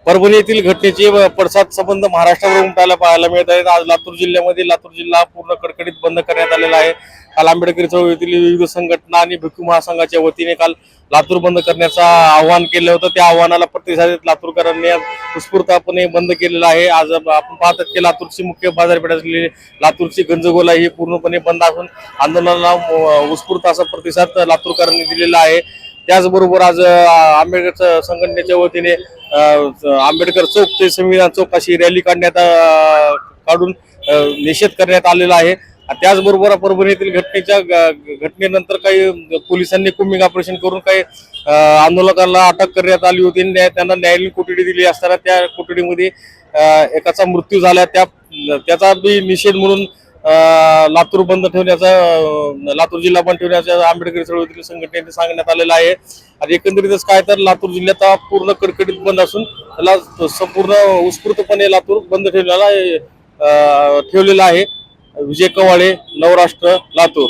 परभणी येथील घटनेचे पडसाद संबंध महाराष्ट्रावर उमटायला पाहायला मिळत आहेत। आज लातूर जिल्ह्यामध्ये लातूर जिल्हा पूर्ण कडकडीत बंद करण्यात आलेला आहे। काल आंबेडकरी चळवळीतील विविध संघटना आणि भिक्खू महासंघाच्या वतीने काल लातूर बंद करण्याचं आवाहन केलं होतं। त्या आव्हानाला प्रतिसाद देत लातूरकरांनी उत्स्फूर्तपणे बंद केलेला आहे। आज आपण पाहतात की लातूरची मुख्य बाजारपेठ असलेली लातूरची गंजगोला ही पूर्णपणे बंद असून आंदोलनाला उत्स्फूर्त असा प्रतिसाद लातूरकरांनी दिलेला आहे। त्याचबरोबर आज आंबेडकर संघटनेच्या वतीने आंबेडकर चौक ते संविधान चौक अशी रॅली काढून निषेध करण्यात आलेला आहे। त्याचबरोबर परभणीतील घटनेनंतर काही पोलिसांनी कुंबिंग ऑपरेशन करून काही आंदोलकांना अटक करण्यात आली होती। त्यांना न्यायालयीन कोठडी दिली असताना त्या कोठडीमध्ये एकाचा मृत्यू झाला। त्याचा बी निषेध म्हणून लातूर बंद ठेवण्याचा लातूर जिल्हा बंद ठेवण्याचा आंबेडकरी चळवळीतील संघटनेने सांगण्यात आलेलं आहे। आणि एकंदरीतच काय तर लातूर जिल्ह्यात पूर्ण कडकडीत बंद असून त्याला संपूर्ण उत्स्फूर्तपणे लातूर बंद ठेवलेला आहे। विजय कवाळे, नवराष्ट्र, लातूर।